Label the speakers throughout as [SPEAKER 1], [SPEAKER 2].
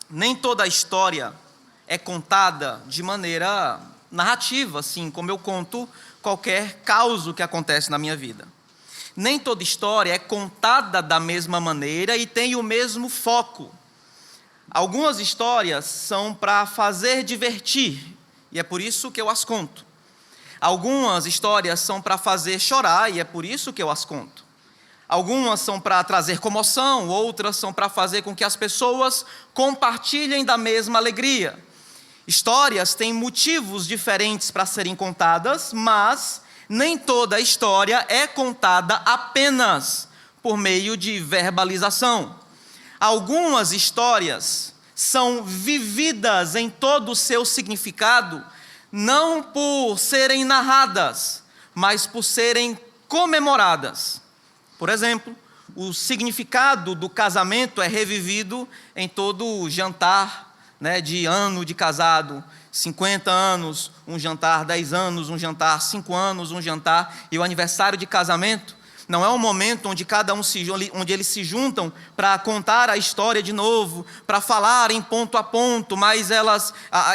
[SPEAKER 1] Nem toda a história é contada de maneira narrativa, assim como eu conto qualquer caos que acontece na minha vida. Nem toda história é contada da mesma maneira e tem o mesmo foco. Algumas histórias são para fazer divertir, e é por isso que eu as conto. Algumas histórias são para fazer chorar, e é por isso que eu as conto. Algumas são para trazer comoção, outras são para fazer com que as pessoas compartilhem da mesma alegria. Histórias têm motivos diferentes para serem contadas, mas nem toda história é contada apenas por meio de verbalização. Algumas histórias são vividas em todo o seu significado, não por serem narradas, mas por serem comemoradas. Por exemplo, o significado do casamento é revivido em todo o jantar, de ano de casado, 50 anos, um jantar 10 anos, um jantar 5 anos, um jantar, e o aniversário de casamento não é um momento onde onde eles se juntam para contar a história de novo, para falar em ponto a ponto, mas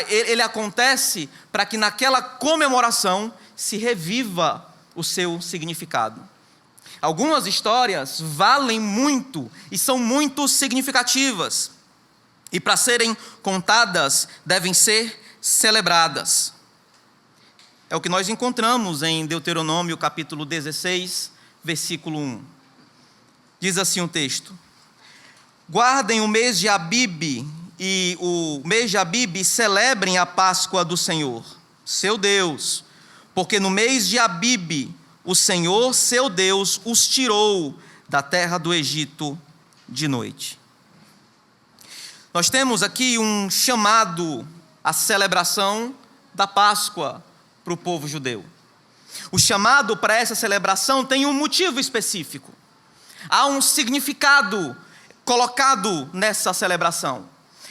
[SPEAKER 1] ele acontece para que naquela comemoração se reviva o seu significado. Algumas histórias valem muito e são muito significativas, e para serem contadas devem ser celebradas. É o que nós encontramos em Deuteronômio capítulo 16, versículo 1. Diz assim o texto: guardem o mês de Abibe, e o mês de Abibe celebrem a Páscoa do Senhor, seu Deus, porque no mês de Abibe o Senhor, seu Deus, os tirou da terra do Egito de noite. Nós temos aqui um chamado à celebração da Páscoa para o povo judeu. O chamado para essa celebração tem um motivo específico. Há um significado colocado nessa celebração.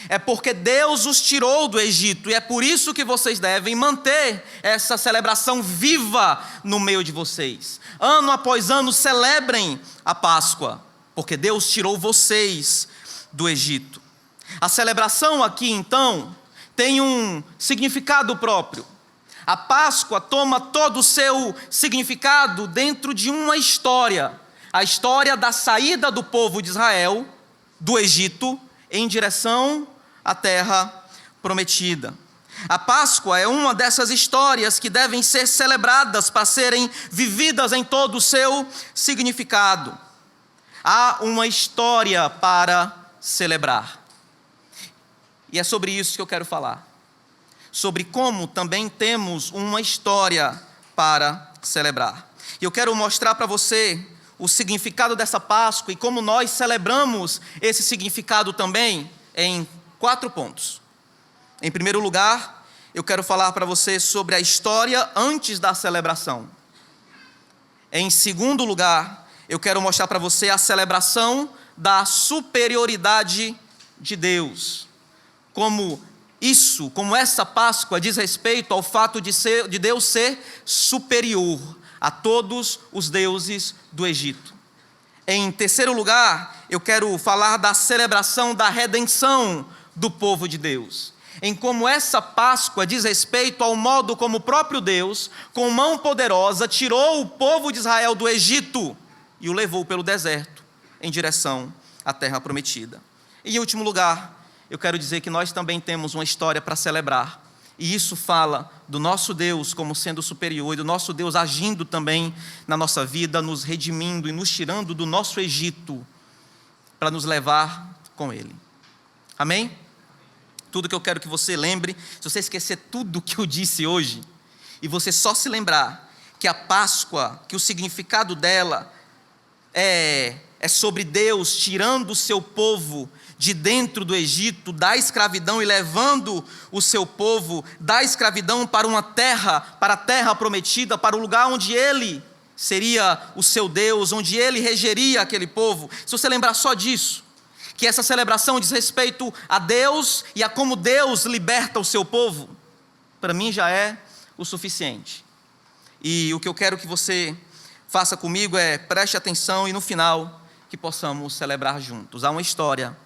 [SPEAKER 1] É porque Deus os tirou do Egito, e é por isso que vocês devem manter essa celebração viva no meio de vocês. Ano após ano celebrem a Páscoa, porque Deus tirou vocês do Egito. A celebração aqui, então, tem um significado próprio. A Páscoa toma todo o seu significado dentro de uma história. A história da saída do povo de Israel do Egito em direção à terra prometida. A Páscoa é uma dessas histórias que devem ser celebradas para serem vividas em todo o seu significado. Há uma história para celebrar. E é sobre isso que eu quero falar. Sobre como também temos uma história para celebrar. E eu quero mostrar para você o significado dessa Páscoa e como nós celebramos esse significado também em 4 pontos. Em primeiro lugar, eu quero falar para você sobre a história antes da celebração. Em segundo lugar, eu quero mostrar para você a celebração da superioridade de Deus. Como essa Páscoa diz respeito ao fato de Deus ser superior a todos os deuses do Egito. Em terceiro lugar, eu quero falar da celebração da redenção do povo de Deus. Em como essa Páscoa diz respeito ao modo como o próprio Deus, com mão poderosa, tirou o povo de Israel do Egito e o levou pelo deserto em direção à terra prometida. E em último lugar, eu quero dizer que nós também temos uma história para celebrar. E isso fala do nosso Deus como sendo superior e do nosso Deus agindo também na nossa vida, nos redimindo e nos tirando do nosso Egito para nos levar com Ele. Amém? Tudo que eu quero que você lembre, se você esquecer tudo que eu disse hoje, e você só se lembrar que a Páscoa, que o significado dela é sobre Deus tirando o seu povo de dentro do Egito, da escravidão, e levando o seu povo da escravidão para a terra prometida, para o lugar onde Ele seria o seu Deus, onde Ele regeria aquele povo. Se você lembrar só disso, que essa celebração diz respeito a Deus e a como Deus liberta o seu povo, para mim já é o suficiente. E o que eu quero que você faça comigo é preste atenção e no final que possamos celebrar juntos. Há uma história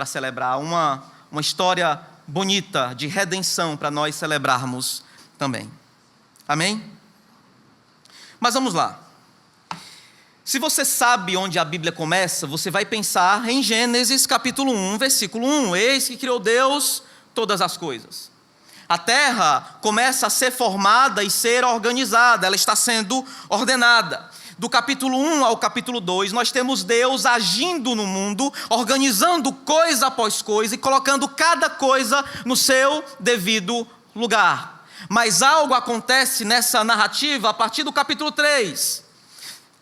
[SPEAKER 1] para celebrar, uma história bonita de redenção para nós celebrarmos também. Amém? Mas vamos lá. Se você sabe onde a Bíblia começa, você vai pensar em Gênesis capítulo 1, versículo 1. Eis que criou Deus todas as coisas. A terra começa a ser formada e ser organizada, ela está sendo ordenada. Do capítulo 1 ao capítulo 2, nós temos Deus agindo no mundo, organizando coisa após coisa e colocando cada coisa no seu devido lugar. Mas algo acontece nessa narrativa a partir do capítulo 3.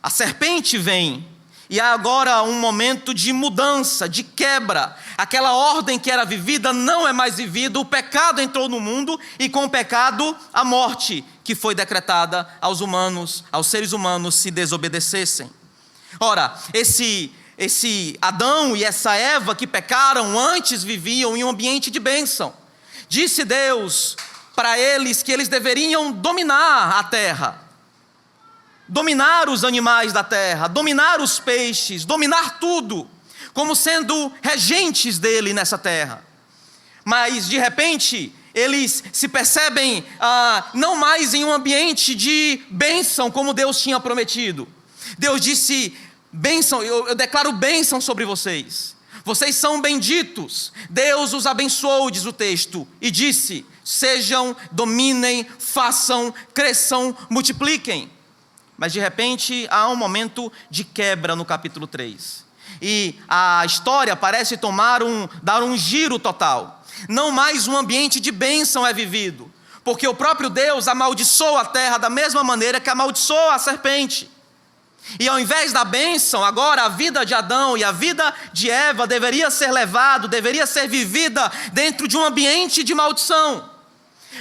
[SPEAKER 1] A serpente vem e há agora um momento de mudança, de quebra. Aquela ordem que era vivida não é mais vivida, o pecado entrou no mundo e com o pecado a morte que foi decretada aos humanos, aos seres humanos se desobedecessem. Ora, esse Adão e essa Eva que pecaram antes viviam em um ambiente de bênção. Disse Deus para eles que eles deveriam dominar a terra, dominar os animais da terra, dominar os peixes, dominar tudo, como sendo regentes dele nessa terra. Mas de repente eles se percebem não mais em um ambiente de bênção como Deus tinha prometido. Deus disse: bênção, eu declaro bênção sobre vocês, vocês são benditos. Deus os abençoou, diz o texto, e disse: sejam, dominem, façam, cresçam, multipliquem. Mas de repente há um momento de quebra no capítulo 3. E a história parece dar um giro total. Não mais um ambiente de bênção é vivido, porque o próprio Deus amaldiçoou a terra da mesma maneira que amaldiçoou a serpente. E ao invés da bênção, agora a vida de Adão e a vida de Eva deveria ser vivida dentro de um ambiente de maldição.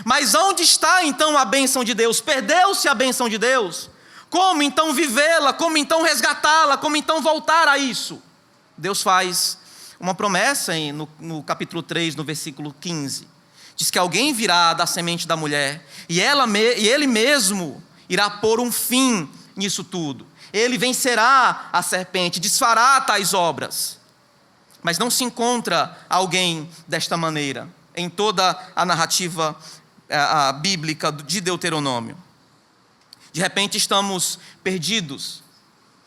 [SPEAKER 1] Mas onde está então a bênção de Deus? Perdeu-se a bênção de Deus. Como então vivê-la? Como então resgatá-la? Como então voltar a isso? Deus faz uma promessa no capítulo 3, no versículo 15. Diz que alguém virá da semente da mulher e ele mesmo irá pôr um fim nisso tudo. Ele vencerá a serpente, desfará tais obras. Mas não se encontra alguém desta maneira em toda a narrativa bíblica de Deuteronômio. De repente estamos perdidos.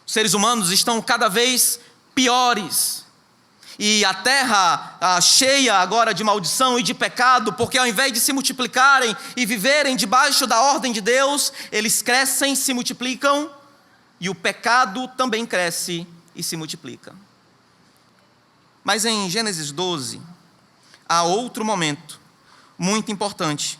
[SPEAKER 1] Os seres humanos estão cada vez piores. E a terra cheia agora de maldição e de pecado, porque ao invés de se multiplicarem e viverem debaixo da ordem de Deus, eles crescem, se multiplicam, e o pecado também cresce e se multiplica. Mas em Gênesis 12, há outro momento muito importante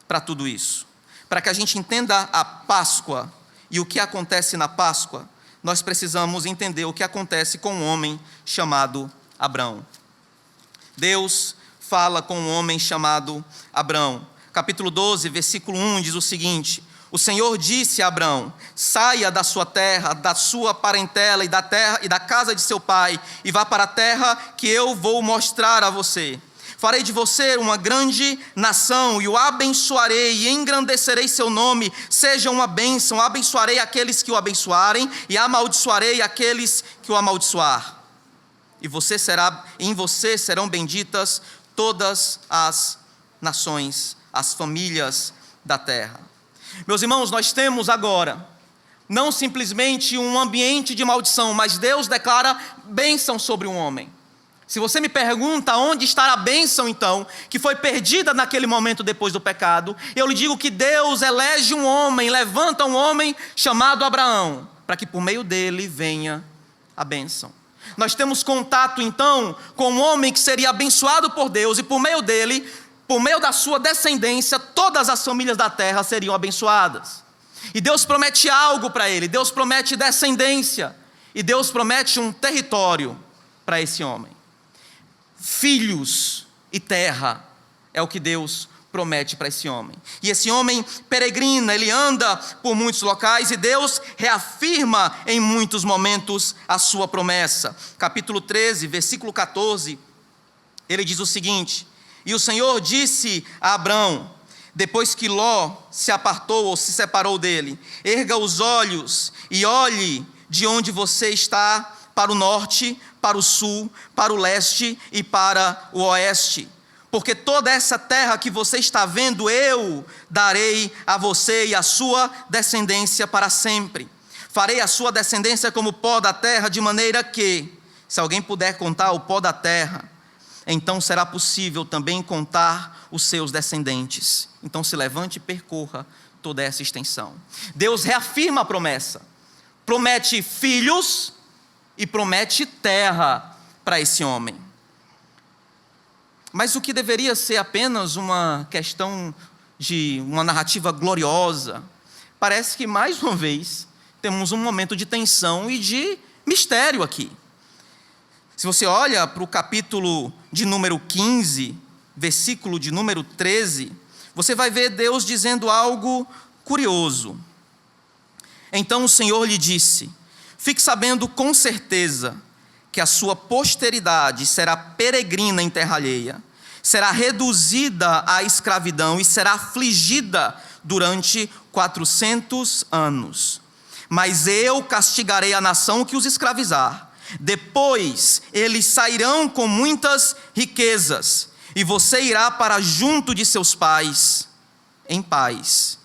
[SPEAKER 1] para tudo isso. Para que a gente entenda a Páscoa e o que acontece na Páscoa, nós precisamos entender o que acontece com um homem chamado Abrão. Deus fala com um homem chamado Abrão. Capítulo 12, versículo 1 diz o seguinte: o Senhor disse a Abrão: saia da sua terra, da sua parentela e da casa de seu pai, e vá para a terra que eu vou mostrar a você. Farei de você uma grande nação e o abençoarei e engrandecerei seu nome. Seja uma bênção, abençoarei aqueles que o abençoarem e amaldiçoarei aqueles que o amaldiçoar. E em você serão benditas todas as nações, as famílias da terra. Meus irmãos, nós temos agora não simplesmente um ambiente de maldição, mas Deus declara bênção sobre um homem. Se você me pergunta onde está a bênção então, que foi perdida naquele momento depois do pecado, eu lhe digo que Deus elege um homem, levanta um homem chamado Abraão, para que por meio dele venha a bênção. Nós temos contato então com um homem que seria abençoado por Deus e por meio dele, por meio da sua descendência, todas as famílias da terra seriam abençoadas. E Deus promete algo para ele, Deus promete descendência e Deus promete um território para esse homem. Filhos e terra é o que Deus promete para esse homem. E esse homem peregrina, ele anda por muitos locais e Deus reafirma em muitos momentos a sua promessa. Capítulo 13, versículo 14, ele diz o seguinte: e o Senhor disse a Abrão, depois que Ló se apartou ou se separou dele: erga os olhos e olhe de onde você está para o norte, para o sul, para o leste e para o oeste. Porque toda essa terra que você está vendo, eu darei a você e a sua descendência para sempre. Farei a sua descendência como o pó da terra, de maneira que, se alguém puder contar o pó da terra, então será possível também contar os seus descendentes. Então se levante e percorra toda essa extensão. Deus reafirma a promessa. Promete filhos e promete terra para esse homem. Mas o que deveria ser apenas uma questão de uma narrativa gloriosa, parece que mais uma vez temos um momento de tensão e de mistério aqui. Se você olha para o capítulo de número 15, versículo de número 13, você vai ver Deus dizendo algo curioso. Então o Senhor lhe disse: fique sabendo com certeza que a sua posteridade será peregrina em terra alheia, será reduzida à escravidão e será afligida durante 400 anos. Mas eu castigarei a nação que os escravizar. Depois eles sairão com muitas riquezas, e você irá para junto de seus pais em paz.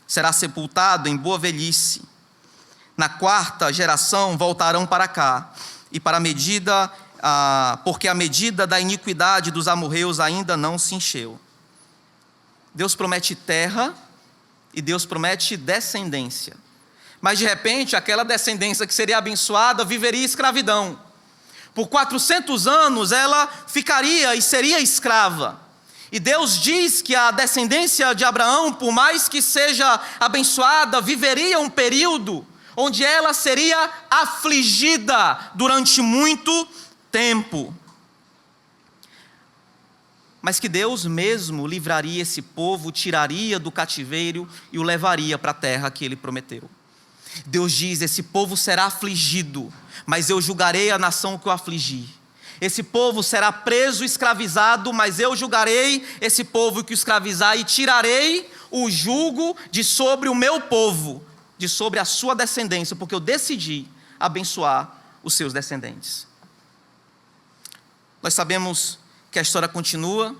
[SPEAKER 1] Será sepultado em boa velhice. Na 4ª geração voltarão para cá, e para a medida, porque a medida da iniquidade dos amorreus ainda não se encheu. Deus promete terra e Deus promete descendência. Mas de repente aquela descendência que seria abençoada viveria escravidão. Por 400 anos ela ficaria e seria escrava. E Deus diz que a descendência de Abraão, por mais que seja abençoada, viveria um período onde ela seria afligida durante muito tempo. Mas que Deus mesmo livraria esse povo, tiraria do cativeiro e o levaria para a terra que ele prometeu. Deus diz: esse povo será afligido, mas eu julgarei a nação que o afligir. Esse povo será preso, escravizado, mas eu julgarei esse povo que o escravizar e tirarei o jugo de sobre o meu povo, de sobre a sua descendência, porque eu decidi abençoar os seus descendentes. Nós sabemos que a história continua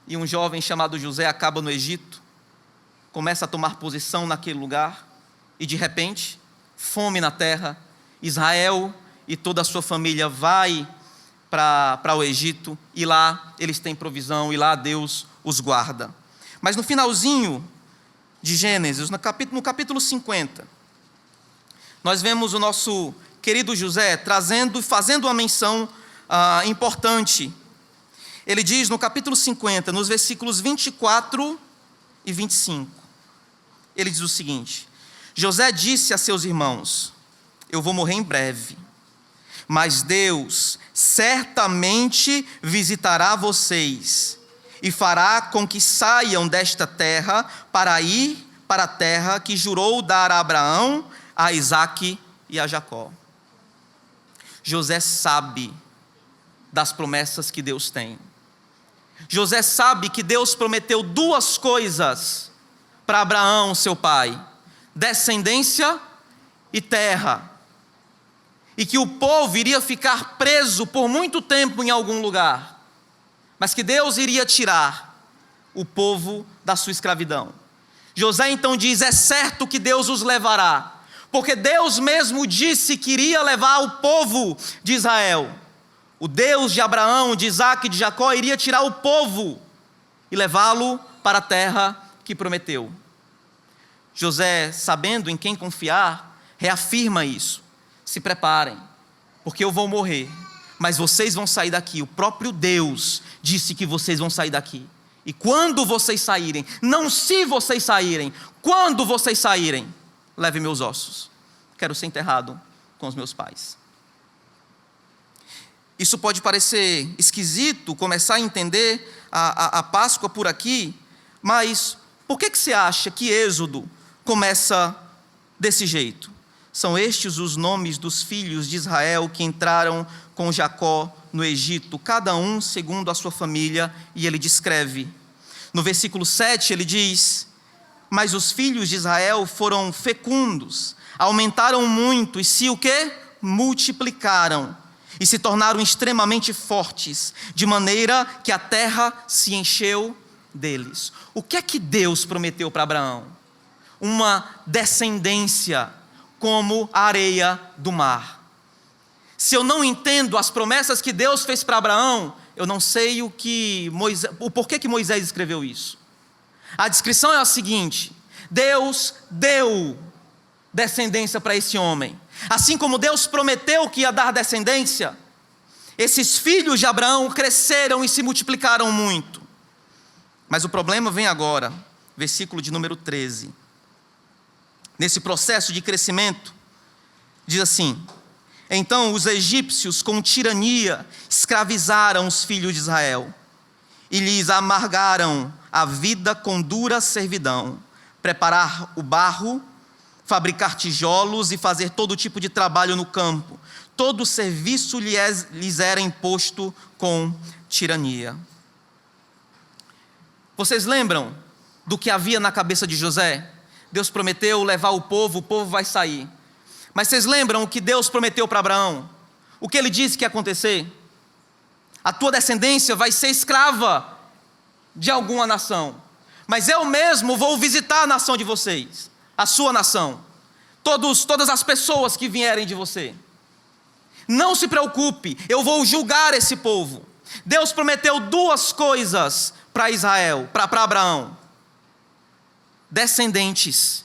[SPEAKER 1] e um jovem chamado José acaba no Egito, começa a tomar posição naquele lugar e de repente, fome na terra, Israel e toda a sua família vai para o Egito e lá eles têm provisão e lá Deus os guarda. Mas no finalzinho de Gênesis, no capítulo 50, nós vemos o nosso querido José fazendo uma menção importante. Ele diz no capítulo 50, nos versículos 24 e 25, ele diz o seguinte: José disse a seus irmãos: eu vou morrer em breve, mas Deus certamente visitará vocês e fará com que saiam desta terra para ir para a terra que jurou dar a Abraão, a Isaque e a Jacó. José sabe das promessas que Deus tem. José sabe que Deus prometeu duas coisas para Abraão, seu pai: descendência e terra. E que o povo iria ficar preso por muito tempo em algum lugar, mas que Deus iria tirar o povo da sua escravidão. José então diz: é certo que Deus os levará, porque Deus mesmo disse que iria levar o povo de Israel. O Deus de Abraão, de Isaque e de Jacó iria tirar o povo e levá-lo para a terra que prometeu. José, sabendo em quem confiar, reafirma isso: se preparem, porque eu vou morrer, mas vocês vão sair daqui. O próprio Deus disse que vocês vão sair daqui. E quando vocês saírem, não se vocês saírem, quando vocês saírem, leve meus ossos. Quero ser enterrado com os meus pais. Isso pode parecer esquisito, começar a entender a Páscoa por aqui, mas por que você acha que Êxodo começa desse jeito? São estes os nomes dos filhos de Israel que entraram com Jacó no Egito, cada um segundo a sua família, e ele descreve. No versículo 7 ele diz: mas os filhos de Israel foram fecundos, aumentaram muito, e se o quê? multiplicaram e se tornaram extremamente fortes, de maneira que a terra se encheu deles. O que é que Deus prometeu para Abraão? Uma descendência como a areia do mar. Se eu não entendo as promessas que Deus fez para Abraão, eu não sei o porquê que Moisés escreveu isso. A descrição é a seguinte: Deus deu descendência para esse homem. Assim como Deus prometeu que ia dar descendência, esses filhos de Abraão cresceram e se multiplicaram muito. Mas o problema vem agora, versículo de número 13. Nesse processo de crescimento, diz assim: então os egípcios com tirania escravizaram os filhos de Israel e lhes amargaram a vida com dura servidão, preparar o barro, fabricar tijolos e fazer todo tipo de trabalho no campo. Todo serviço lhes era imposto com tirania. Vocês lembram do que havia na cabeça de José? Deus prometeu levar o povo vai sair. Mas vocês lembram o que Deus prometeu para Abraão? O que ele disse que ia acontecer? A tua descendência vai ser escrava de alguma nação, mas eu mesmo vou visitar a nação de vocês, a sua nação, todas as pessoas que vierem de você. Não se preocupe, eu vou julgar esse povo. Deus prometeu duas coisas para Israel, para Abraão: descendentes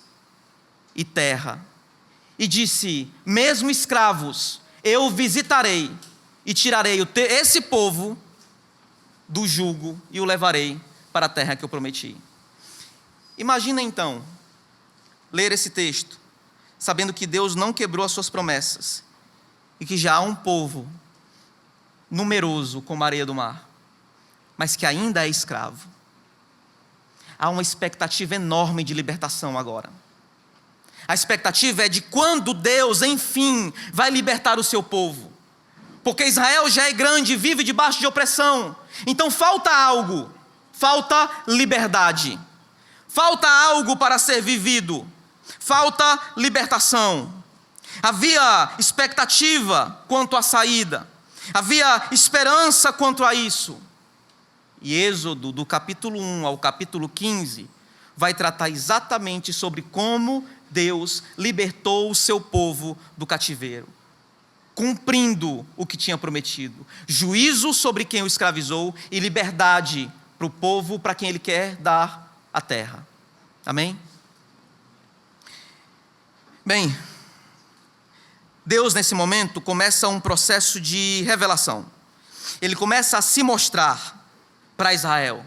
[SPEAKER 1] e terra. E disse: mesmo escravos, eu visitarei e tirarei esse povo do jugo e o levarei para a terra que eu prometi. Imagina então ler esse texto, sabendo que Deus não quebrou as suas promessas e que já há um povo numeroso como a areia do mar, mas que ainda é escravo. Há uma expectativa enorme de libertação agora. A expectativa é de quando Deus, enfim, vai libertar o seu povo. Porque Israel já é grande e vive debaixo de opressão. Então falta algo, falta liberdade. Falta algo para ser vivido. Falta libertação. Havia expectativa quanto à saída. Havia esperança quanto a isso. E Êxodo, do capítulo 1 ao capítulo 15, vai tratar exatamente sobre como Deus libertou o seu povo do cativeiro, cumprindo o que tinha prometido: juízo sobre quem o escravizou e liberdade para o povo para quem Ele quer dar a terra. Amém? Bem, Deus nesse momento começa um processo de revelação. Ele começa a se mostrar para Israel.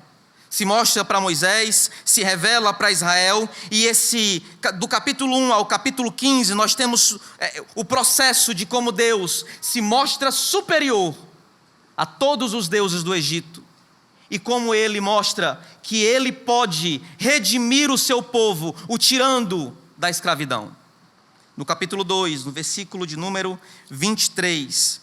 [SPEAKER 1] Se mostra para Moisés, se revela para Israel, e do capítulo 1 ao capítulo 15, nós temos o processo de como Deus se mostra superior a todos os deuses do Egito, e como Ele mostra que Ele pode redimir o seu povo, o tirando da escravidão. No capítulo 2, no versículo de número 23,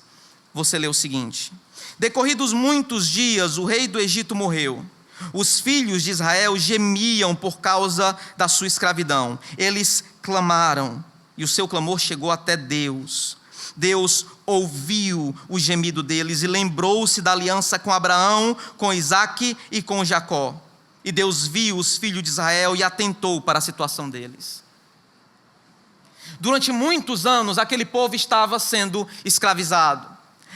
[SPEAKER 1] você lê o seguinte: decorridos muitos dias, o rei do Egito morreu. Os filhos de Israel gemiam por causa da sua escravidão. Eles clamaram, e o seu clamor chegou até Deus. Deus ouviu o gemido deles e lembrou-se da aliança com Abraão, com Isaque e com Jacó. E Deus viu os filhos de Israel e atentou para a situação deles. Durante muitos anos, aquele povo estava sendo escravizado.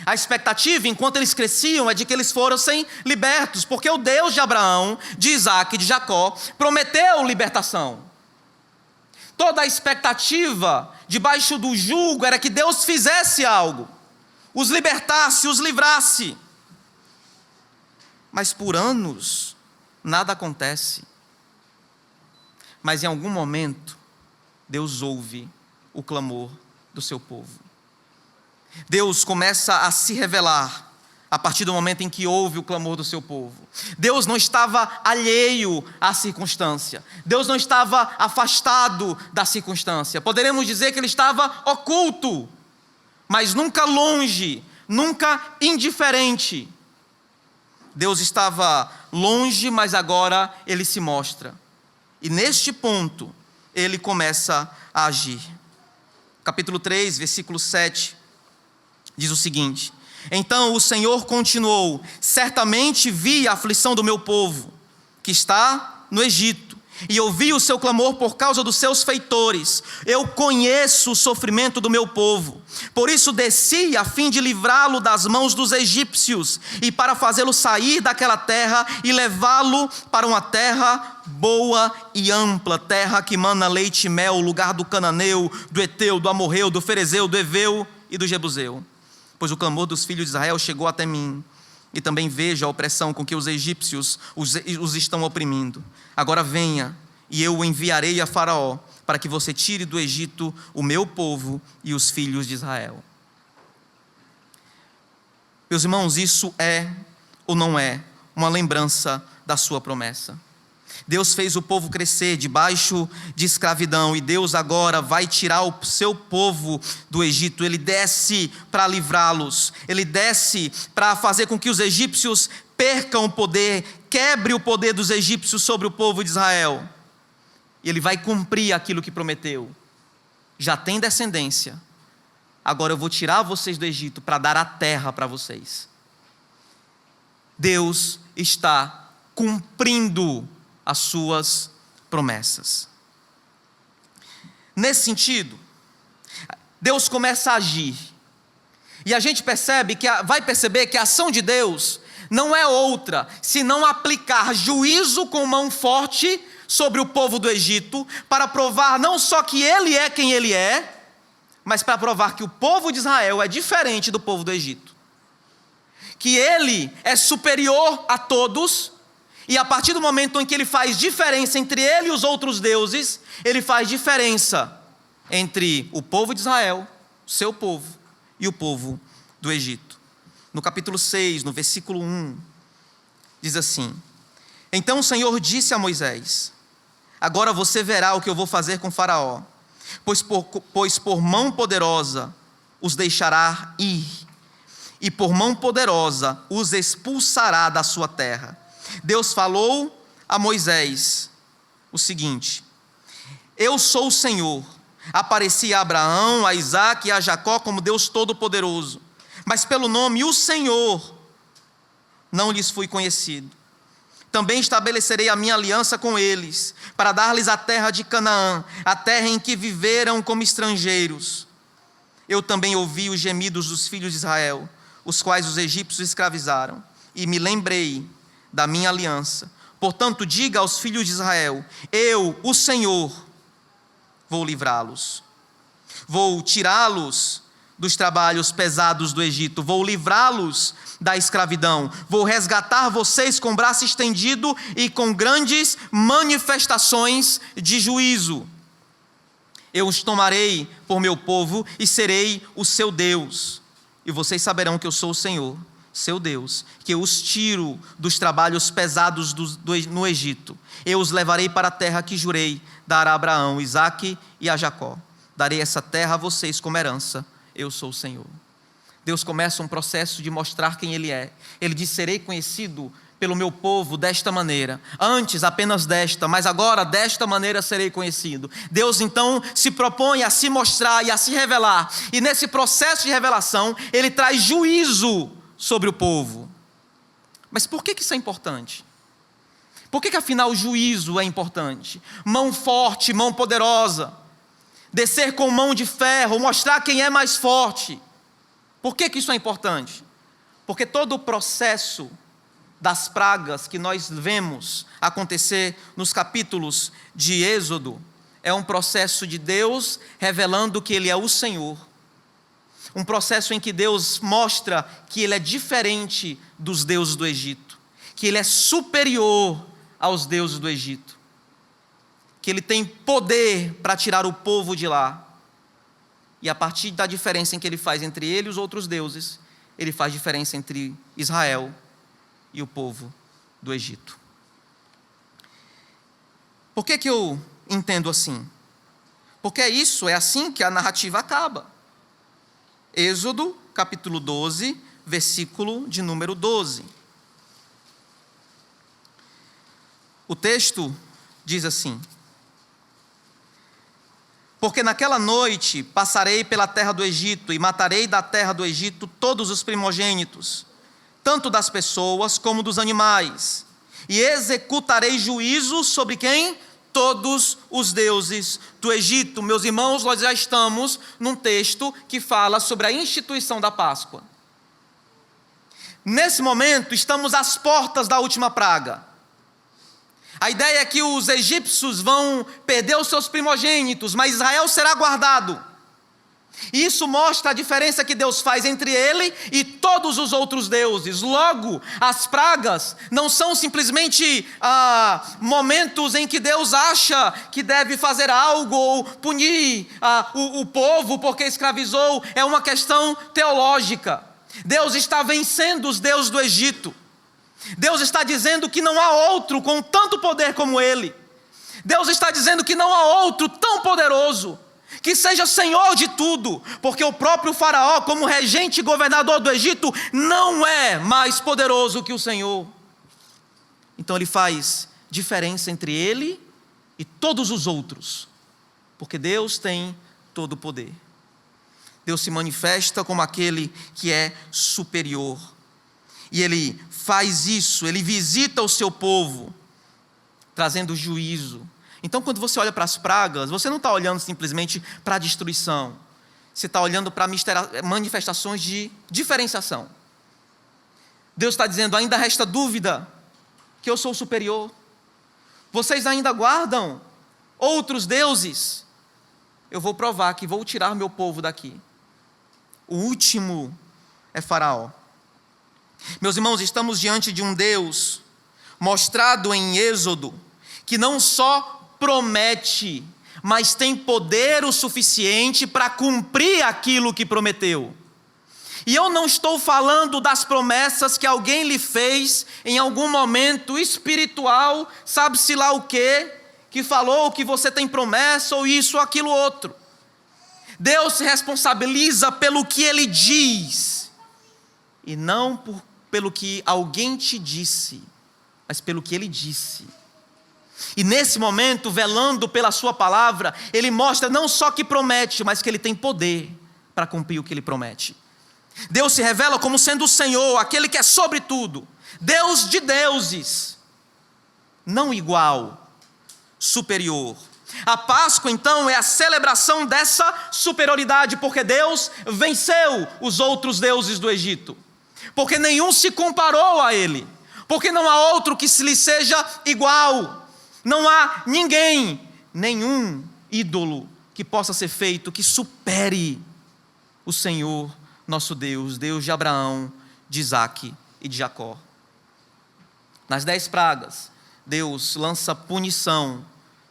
[SPEAKER 1] A expectativa, enquanto eles cresciam, é de que eles fossem libertos, porque o Deus de Abraão, de Isaque e de Jacó prometeu libertação. Toda a expectativa debaixo do jugo era que Deus fizesse algo, os libertasse, os livrasse. Mas por anos, nada acontece. Mas em algum momento, Deus ouve o clamor do seu povo. Deus começa a se revelar a partir do momento em que ouve o clamor do seu povo. Deus não estava alheio à circunstância. Deus não estava afastado da circunstância. Poderemos dizer que Ele estava oculto, mas nunca longe, nunca indiferente. Deus estava longe, mas agora Ele se mostra. E neste ponto, Ele começa a agir. Capítulo 3, versículo 7. diz o seguinte: então o Senhor continuou: certamente vi a aflição do meu povo, que está no Egito, e ouvi o seu clamor por causa dos seus feitores. Eu conheço o sofrimento do meu povo, por isso desci a fim de livrá-lo das mãos dos egípcios, e para fazê-lo sair daquela terra e levá-lo para uma terra boa e ampla, terra que mana leite e mel, lugar do cananeu, do eteu, do amorreu, do ferezeu, do eveu e do jebuseu. Pois o clamor dos filhos de Israel chegou até mim, e também vejo a opressão com que os egípcios os estão oprimindo. Agora venha, e eu o enviarei a Faraó, para que você tire do Egito o meu povo e os filhos de Israel. Meus irmãos, isso é ou não é uma lembrança da sua promessa? Deus fez o povo crescer debaixo de escravidão, e Deus agora vai tirar o seu povo do Egito. Ele desce para livrá-los, ele desce para fazer com que os egípcios percam o poder, quebre o poder dos egípcios sobre o povo de Israel, e ele vai cumprir aquilo que prometeu. Já tem descendência, agora eu vou tirar vocês do Egito para dar a terra para vocês. Deus está cumprindo as suas promessas. Nesse sentido, Deus começa a agir, e a gente vai perceber que a ação de Deus não é outra senão aplicar juízo com mão forte sobre o povo do Egito, para provar não só que Ele é quem Ele é, mas para provar que o povo de Israel é diferente do povo do Egito, que Ele é superior a todos. E a partir do momento em que ele faz diferença entre ele e os outros deuses, ele faz diferença entre o povo de Israel, o seu povo, e o povo do Egito. No capítulo 6, no versículo 1, diz assim: então o Senhor disse a Moisés: agora você verá o que eu vou fazer com Faraó, pois por mão poderosa os deixará ir, e por mão poderosa os expulsará da sua terra. Deus falou a Moisés o seguinte: eu sou o Senhor. Apareci a Abraão, a Isaque e a Jacó como Deus Todo-Poderoso, mas pelo nome o Senhor não lhes fui conhecido. Também estabelecerei a minha aliança com eles, para dar-lhes a terra de Canaã, a terra em que viveram como estrangeiros. Eu também ouvi os gemidos dos filhos de Israel, os quais os egípcios escravizaram, e me lembrei da minha aliança. Portanto, diga aos filhos de Israel: eu, o Senhor, vou livrá-los. Vou tirá-los dos trabalhos pesados do Egito, vou livrá-los da escravidão, vou resgatar vocês com braço estendido e com grandes manifestações de juízo. Eu os tomarei por meu povo e serei o seu Deus, e vocês saberão que eu sou o Senhor, seu Deus, que eu os tiro dos trabalhos pesados no Egito. Eu os levarei para a terra que jurei dar a Abraão, Isaque e a Jacó. Darei essa terra a vocês como herança. Eu sou o Senhor. Deus começa um processo de mostrar quem Ele é. Ele diz: serei conhecido pelo meu povo desta maneira. Antes apenas desta, mas agora desta maneira serei conhecido. Deus então se propõe a se mostrar e a se revelar. E nesse processo de revelação, Ele traz juízo sobre o povo. Mas por que isso é importante? Por que afinal o juízo é importante? Mão forte, mão poderosa, descer com mão de ferro, mostrar quem é mais forte. Por que isso é importante? Porque todo o processo das pragas que nós vemos acontecer nos capítulos de Êxodo é um processo de Deus revelando que Ele é o Senhor. Um processo em que Deus mostra que Ele é diferente dos deuses do Egito, que Ele é superior aos deuses do Egito, que Ele tem poder para tirar o povo de lá. E a partir da diferença em que Ele faz entre Ele e os outros deuses, Ele faz diferença entre Israel e o povo do Egito. Por que eu entendo assim? Porque é assim que a narrativa acaba. Êxodo, capítulo 12, versículo de número 12. O texto diz assim: Porque naquela noite passarei pela terra do Egito e matarei da terra do Egito todos os primogênitos, tanto das pessoas como dos animais, e executarei juízo sobre quem? Todos os deuses do Egito. Meus irmãos, nós já estamos num texto que fala sobre a instituição da Páscoa. Nesse momento, estamos às portas da última praga. A ideia é que os egípcios vão perder os seus primogênitos, mas Israel será guardado. Isso mostra a diferença que Deus faz entre ele e todos os outros deuses. Logo, as pragas não são simplesmente momentos em que Deus acha que deve fazer algo ou punir o povo porque escravizou. É uma questão teológica. Deus está vencendo os deuses do Egito. Deus está dizendo que não há outro com tanto poder como ele. Deus está dizendo que não há outro tão poderoso, que seja Senhor de tudo, porque o próprio faraó, como regente e governador do Egito, não é mais poderoso que o Senhor. Então ele faz diferença entre ele e todos os outros, porque Deus tem todo o poder. Deus se manifesta como aquele que é superior. E ele faz isso, ele visita o seu povo, trazendo juízo. Então, quando você olha para as pragas, você não está olhando simplesmente para a destruição. Você está olhando para manifestações de diferenciação. Deus está dizendo, ainda resta dúvida que eu sou superior. Vocês ainda guardam outros deuses. Eu vou provar que vou tirar meu povo daqui. O último é Faraó. Meus irmãos, estamos diante de um Deus mostrado em Êxodo, que não só promete, mas tem poder o suficiente para cumprir aquilo que prometeu. E eu não estou falando das promessas que alguém lhe fez em algum momento espiritual, sabe-se lá o quê, que falou que você tem promessa ou isso ou aquilo outro. Deus se responsabiliza pelo que Ele diz, e não pelo que alguém te disse, mas pelo que Ele disse. E nesse momento, velando pela sua palavra, Ele mostra não só que promete, mas que Ele tem poder para cumprir o que Ele promete. Deus se revela como sendo o Senhor, aquele que é sobre tudo, Deus de deuses, não igual, superior. A Páscoa, então, é a celebração dessa superioridade, porque Deus venceu os outros deuses do Egito, porque nenhum se comparou a Ele, porque não há outro que se lhe seja igual, não há ninguém, nenhum ídolo que possa ser feito, que supere o Senhor, nosso Deus, Deus de Abraão, de Isaque e de Jacó. Nas 10 pragas, Deus lança punição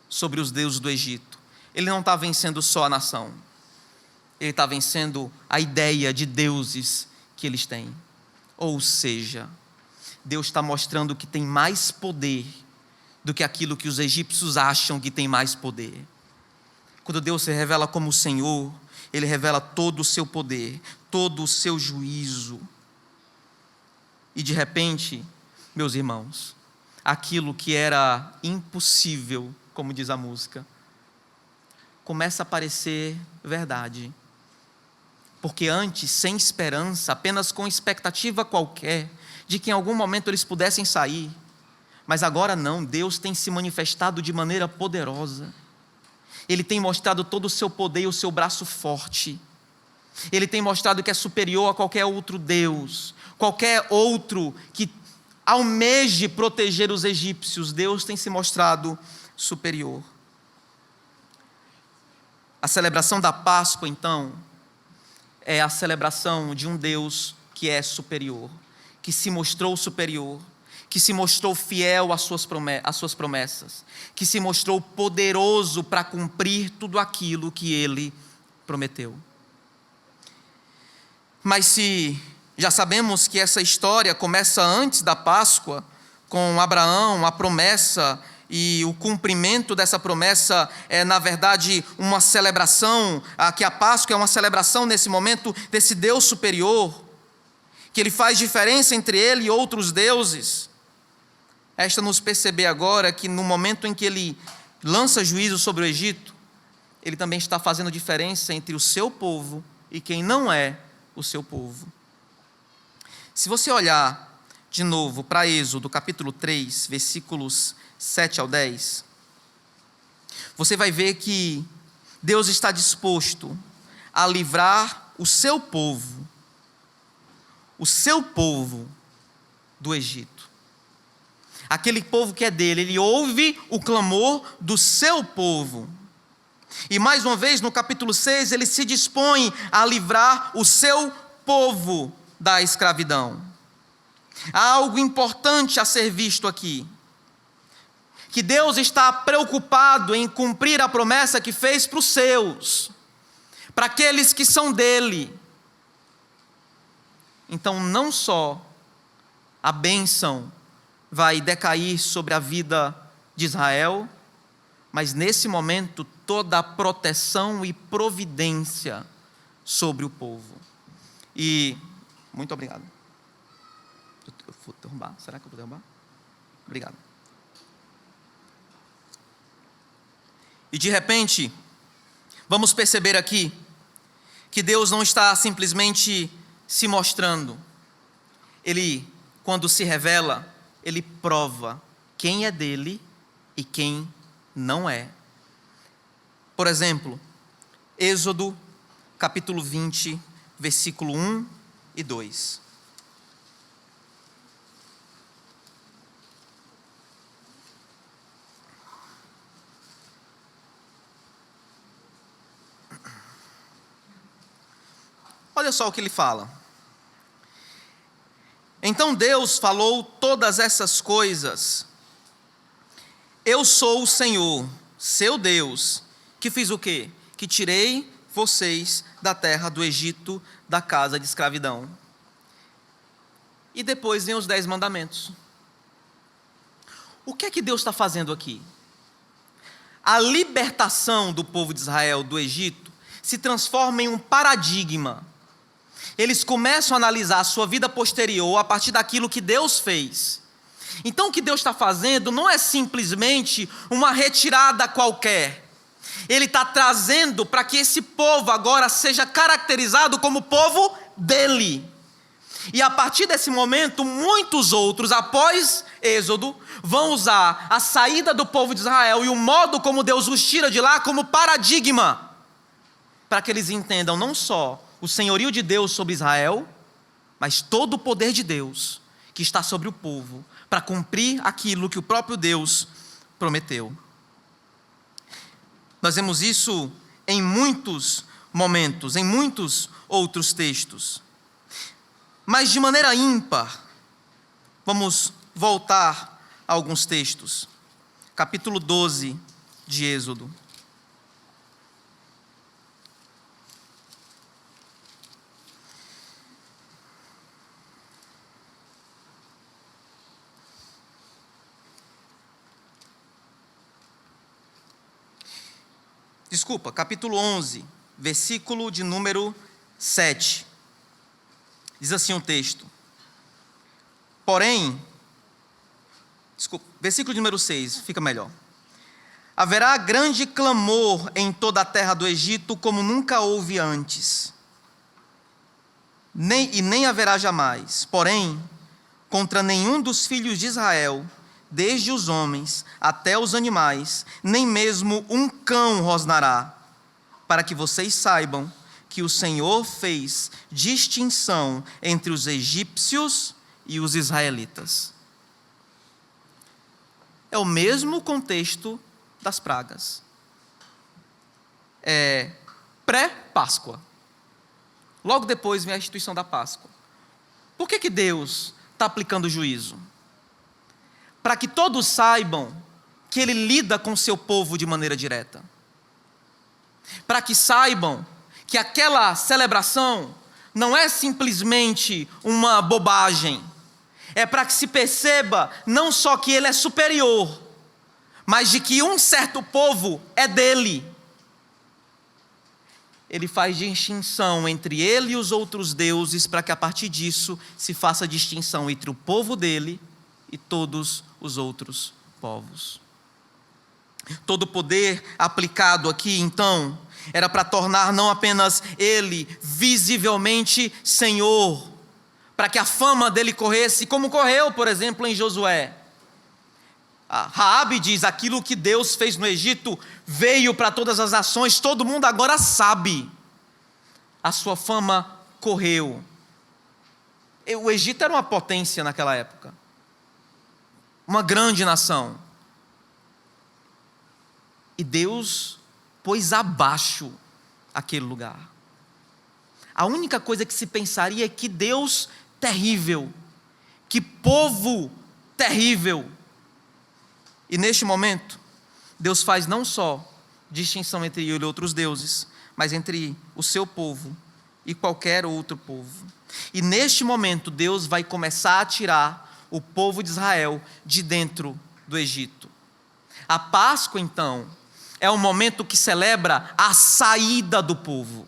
[SPEAKER 1] sobre os deuses do Egito. Ele não está vencendo só a nação, ele está vencendo a ideia de deuses que eles têm. Ou seja, Deus está mostrando que tem mais poder do que aquilo que os egípcios acham que tem mais poder. Quando Deus se revela como o Senhor, Ele revela todo o seu poder, todo o seu juízo. E de repente, meus irmãos, aquilo que era impossível, como diz a música, começa a parecer verdade. Porque antes, sem esperança, apenas com expectativa qualquer, de que em algum momento eles pudessem sair. Mas agora não, Deus tem se manifestado de maneira poderosa. Ele tem mostrado todo o seu poder e o seu braço forte. Ele tem mostrado que é superior a qualquer outro Deus, qualquer outro que almeje proteger os egípcios. Deus tem se mostrado superior. A celebração da Páscoa, então, é a celebração de um Deus que é superior, que se mostrou superior, que se mostrou fiel às suas promessas, que se mostrou poderoso para cumprir tudo aquilo que Ele prometeu. Mas se já sabemos que essa história começa antes da Páscoa, com Abraão, a promessa e o cumprimento dessa promessa é, na verdade, uma celebração, que a Páscoa é uma celebração nesse momento desse Deus superior, que Ele faz diferença entre Ele e outros deuses. Resta nos perceber agora que no momento em que Ele lança juízo sobre o Egito, Ele também está fazendo diferença entre o seu povo e quem não é o seu povo. Se você olhar de novo para Êxodo, capítulo 3, versículos 7 ao 10, você vai ver que Deus está disposto a livrar o seu povo do Egito. Aquele povo que é dele, ele ouve o clamor do seu povo. E mais uma vez, no capítulo 6, ele se dispõe a livrar o seu povo da escravidão. Há algo importante a ser visto aqui. Que Deus está preocupado em cumprir a promessa que fez para os seus, para aqueles que são dele. Então, não só a bênção vai decair sobre a vida de Israel, mas nesse momento toda a proteção e providência sobre o povo. E, muito obrigado. Eu vou derrubar? Será que eu vou derrubar? Obrigado. E de repente, vamos perceber aqui que Deus não está simplesmente se mostrando. Ele, quando se revela, ele prova quem é dele e quem não é. Por exemplo, Êxodo, capítulo 20, versículo 1 e 2. Olha só o que ele fala. Então Deus falou todas essas coisas. Eu sou o Senhor, seu Deus, que fiz o quê? Que tirei vocês da terra do Egito, da casa de escravidão. E depois vem os 10 mandamentos. O que é que Deus está fazendo aqui? A libertação do povo de Israel do Egito se transforma em um paradigma. Eles começam a analisar a sua vida posterior a partir daquilo que Deus fez. Então o que Deus está fazendo não é simplesmente uma retirada qualquer. Ele está trazendo para que esse povo agora seja caracterizado como povo dele. E a partir desse momento, muitos outros, após Êxodo, vão usar a saída do povo de Israel e o modo como Deus os tira de lá como paradigma, para que eles entendam não só o senhorio de Deus sobre Israel, mas todo o poder de Deus que está sobre o povo, para cumprir aquilo que o próprio Deus prometeu. Nós vemos isso em muitos momentos, em muitos outros textos. Mas de maneira ímpar, vamos voltar a alguns textos. Capítulo 12 de Êxodo. Desculpa, capítulo 11, versículo de número 7. Diz assim o texto. Porém, versículo de número 6, fica melhor. Haverá grande clamor em toda a terra do Egito, como nunca houve antes. Nem haverá jamais. Porém, contra nenhum dos filhos de Israel, desde os homens até os animais, nem mesmo um cão rosnará, para que vocês saibam que o Senhor fez distinção entre os egípcios e os israelitas. É o mesmo contexto das pragas. É pré-Páscoa. Logo depois vem a instituição da Páscoa. Por que Deus está aplicando o juízo? Para que todos saibam que Ele lida com seu povo de maneira direta. Para que saibam que aquela celebração não é simplesmente uma bobagem. É para que se perceba não só que Ele é superior, mas de que um certo povo é dele. Ele faz distinção entre ele e os outros deuses, para que a partir disso se faça distinção entre o povo dele e todos os outros povos. Todo o poder aplicado aqui, então, era para tornar não apenas ele visivelmente Senhor, para que a fama dele corresse, como correu, por exemplo, em Josué. Raabe diz: aquilo que Deus fez no Egito veio para todas as nações, todo mundo agora sabe. A sua fama correu. O Egito era uma potência naquela época, uma grande nação. E Deus pôs abaixo aquele lugar. A única coisa que se pensaria é: que Deus terrível, que povo terrível. E neste momento, Deus faz não só distinção entre ele e outros deuses, mas entre o seu povo e qualquer outro povo. E neste momento, Deus vai começar a tirar o povo de Israel de dentro do Egito. A Páscoa, então, é um momento que celebra a saída do povo,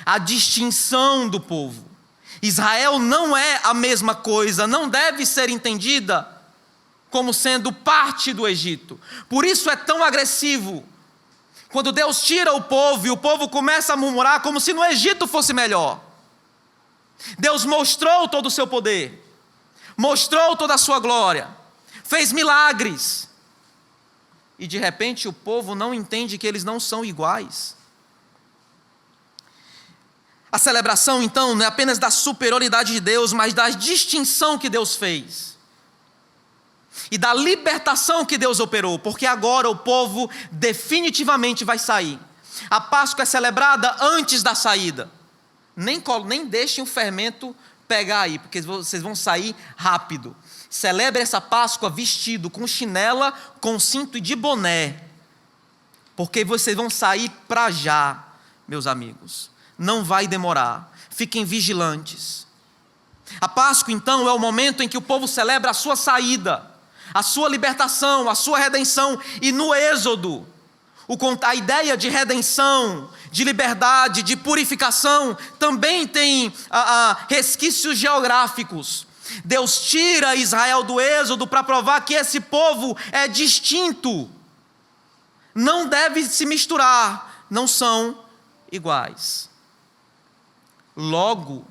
[SPEAKER 1] a distinção do povo. Israel não é a mesma coisa, não deve ser entendida como sendo parte do Egito. Por isso é tão agressivo quando Deus tira o povo e o povo começa a murmurar como se no Egito fosse melhor. Deus mostrou todo o seu poder, mostrou toda a sua glória, fez milagres, e de repente o povo não entende que eles não são iguais. A celebração então não é apenas da superioridade de Deus, mas da distinção que Deus fez e da libertação que Deus operou, porque agora o povo definitivamente vai sair. A Páscoa é celebrada antes da saída. Nem deixem o fermento pegar aí, porque vocês vão sair rápido. Celebre essa Páscoa vestido com chinela, com cinto e de boné, porque vocês vão sair para já, meus amigos. Não vai demorar. Fiquem vigilantes. A Páscoa, então, é o momento em que o povo celebra a sua saída, a sua libertação, a sua redenção. E no Êxodo, a ideia de redenção, de liberdade, de purificação, também tem resquícios geográficos. Deus tira Israel do Êxodo para provar que esse povo é distinto, não deve se misturar, não são iguais. Logo,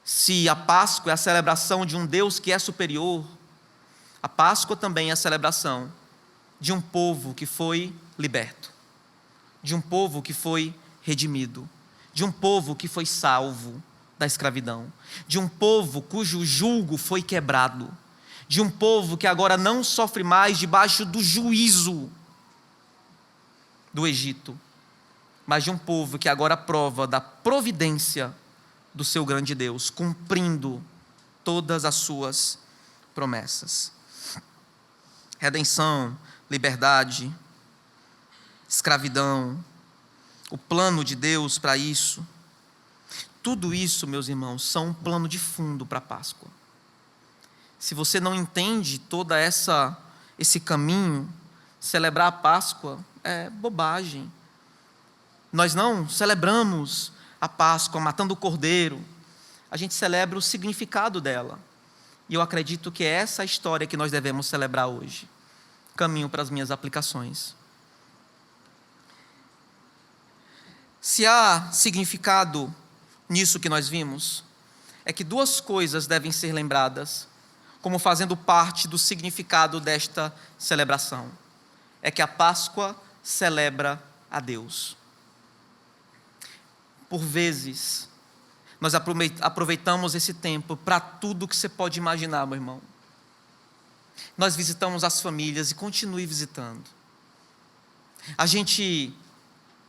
[SPEAKER 1] se a Páscoa é a celebração de um Deus que é superior, a Páscoa também é a celebração de um povo que foi liberto, de um povo que foi redimido, de um povo que foi salvo da escravidão, de um povo cujo jugo foi quebrado, de um povo que agora não sofre mais debaixo do juízo do Egito, mas de um povo que agora prova da providência do seu grande Deus, cumprindo todas as suas promessas. Redenção, liberdade, escravidão, o plano de Deus para isso. Tudo isso, meus irmãos, são um plano de fundo para a Páscoa. Se você não entende todo esse caminho, celebrar a Páscoa é bobagem. Nós não celebramos a Páscoa matando o cordeiro, a gente celebra o significado dela. E eu acredito que é essa a história que nós devemos celebrar hoje. Caminho para as minhas aplicações. Se há significado nisso que nós vimos, é que duas coisas devem ser lembradas como fazendo parte do significado desta celebração. É que a Páscoa celebra a Deus. Por vezes, nós aproveitamos esse tempo para tudo que você pode imaginar, meu irmão. Nós visitamos as famílias e continue visitando. A gente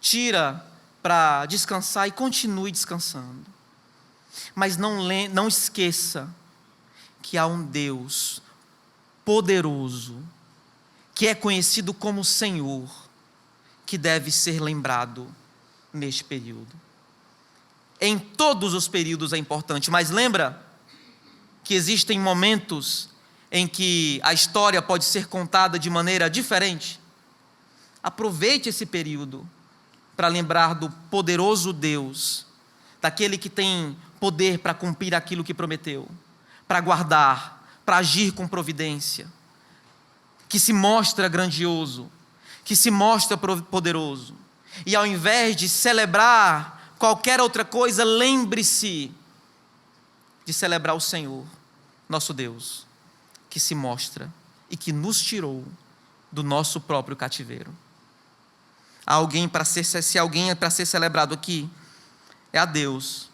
[SPEAKER 1] tira para descansar e continue descansando. Mas não esqueça que há um Deus poderoso, que é conhecido como Senhor, que deve ser lembrado neste período. Em todos os períodos é importante, mas lembra que existem momentos em que a história pode ser contada de maneira diferente. Aproveite esse período para lembrar do poderoso Deus, daquele que tem poder para cumprir aquilo que prometeu, para guardar, para agir com providência, que se mostra grandioso. que se mostra poderoso. E ao invés de celebrar qualquer outra coisa, lembre-se de celebrar o Senhor, nosso Deus, que se mostra e que nos tirou do nosso próprio cativeiro. Se alguém é para ser celebrado aqui, é a Deus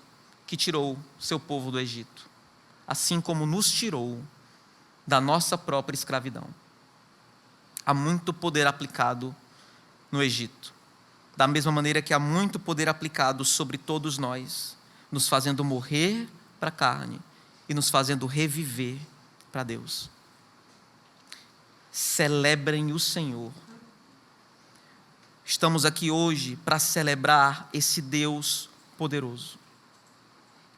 [SPEAKER 1] que tirou seu povo do Egito, assim como nos tirou da nossa própria escravidão. Há muito poder aplicado no Egito, da mesma maneira que há muito poder aplicado sobre todos nós, nos fazendo morrer para a carne e nos fazendo reviver para Deus. Celebrem o Senhor. Estamos aqui hoje para celebrar esse Deus poderoso,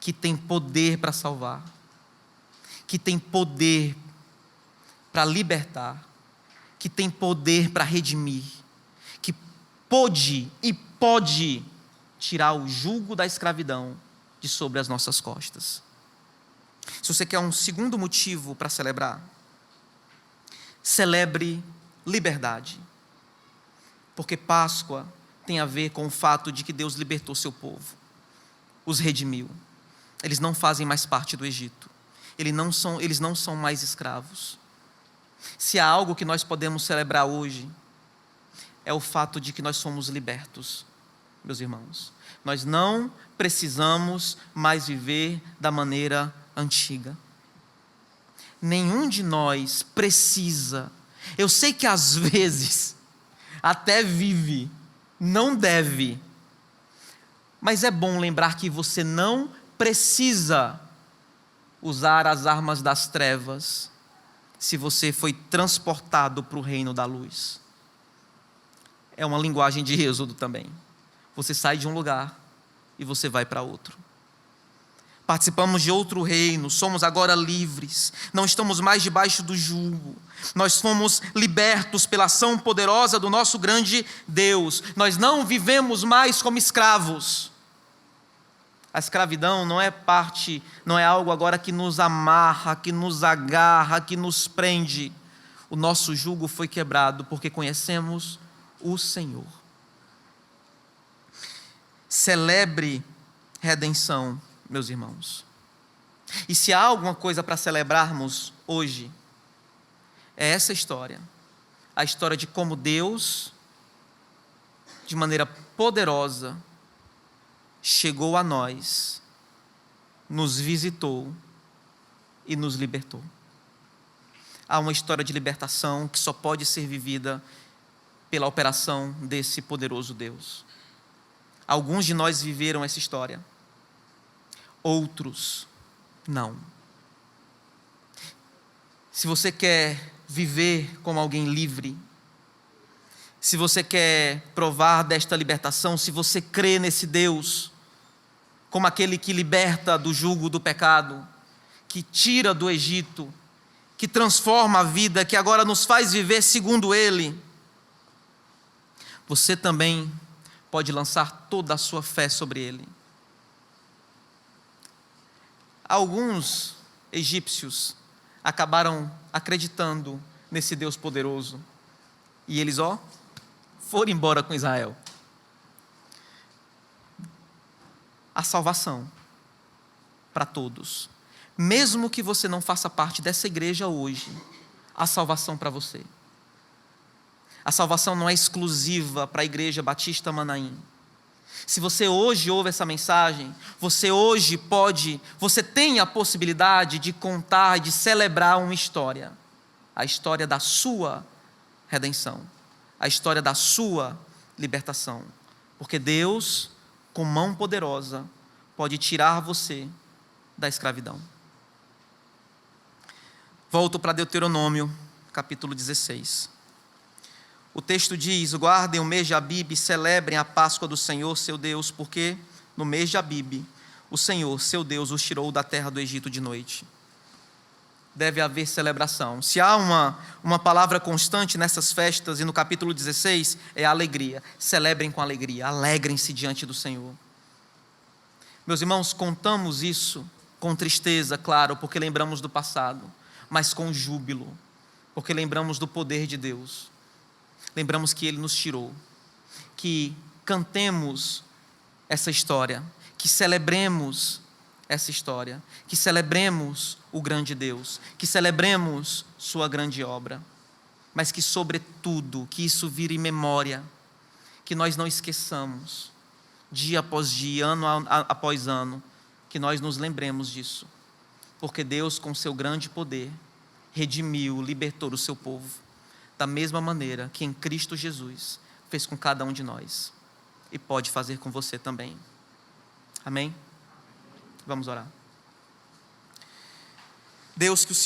[SPEAKER 1] que tem poder para salvar, que tem poder para libertar, que tem poder para redimir, que pôde e pode tirar o jugo da escravidão de sobre as nossas costas. Se você quer um segundo motivo para celebrar, celebre liberdade. Porque Páscoa tem a ver com o fato de que Deus libertou seu povo, os redimiu. Eles não fazem mais parte do Egito. Eles não são mais escravos. Se há algo que nós podemos celebrar hoje, é o fato de que nós somos libertos, meus irmãos. Nós não precisamos mais viver da maneira antiga. Nenhum de nós precisa. Eu sei que às vezes até vive, não deve. Mas é bom lembrar que você não precisa usar as armas das trevas se você foi transportado para o reino da luz. É uma linguagem de Êxodo também. Você sai de um lugar e você vai para outro. Participamos de outro reino, somos agora livres, não estamos mais debaixo do jugo. Nós fomos libertos pela ação poderosa do nosso grande Deus. Nós não vivemos mais como escravos. A escravidão não é algo agora que nos amarra, que nos agarra, que nos prende. O nosso jugo foi quebrado porque conhecemos o Senhor. Celebre redenção, meus irmãos. E se há alguma coisa para celebrarmos hoje, é essa história. A história de como Deus, de maneira poderosa, chegou a nós, nos visitou e nos libertou. Há uma história de libertação que só pode ser vivida pela operação desse poderoso Deus. Alguns de nós viveram essa história, outros não. Se você quer viver como alguém livre, se você quer provar desta libertação, se você crê nesse Deus, como aquele que liberta do jugo do pecado, que tira do Egito, que transforma a vida, que agora nos faz viver segundo Ele, você também pode lançar toda a sua fé sobre Ele. Alguns egípcios acabaram acreditando nesse Deus poderoso, e eles, foram embora com Israel. A salvação para todos. Mesmo que você não faça parte dessa igreja hoje, há salvação para você. A salvação não é exclusiva para a Igreja Batista Manaim. Se você hoje ouve essa mensagem, você tem a possibilidade de contar, de celebrar uma história. A história da sua redenção. A história da sua libertação. Porque Deus, com mão poderosa, pode tirar você da escravidão. Volto para Deuteronômio, capítulo 16. O texto diz: guardem o mês de Abibe e celebrem a Páscoa do Senhor, seu Deus, porque no mês de Abibe, o Senhor, seu Deus, os tirou da terra do Egito de noite. Deve haver celebração. Se há uma palavra constante nessas festas, e no capítulo 16, é a alegria. Celebrem com alegria, alegrem-se diante do Senhor. Meus irmãos, contamos isso com tristeza, claro, porque lembramos do passado, mas com júbilo, porque lembramos do poder de Deus. lembramos que Ele nos tirou, que cantemos essa história, que celebremos essa história, que celebremos o grande Deus, que celebremos sua grande obra, mas que, sobretudo, que isso vire memória, que nós não esqueçamos, dia após dia, ano após ano, que nós nos lembremos disso, porque Deus, com seu grande poder, redimiu, libertou o seu povo, da mesma maneira que em Cristo Jesus fez com cada um de nós, e pode fazer com você também. Amém? Vamos orar. Deus, que o Senhor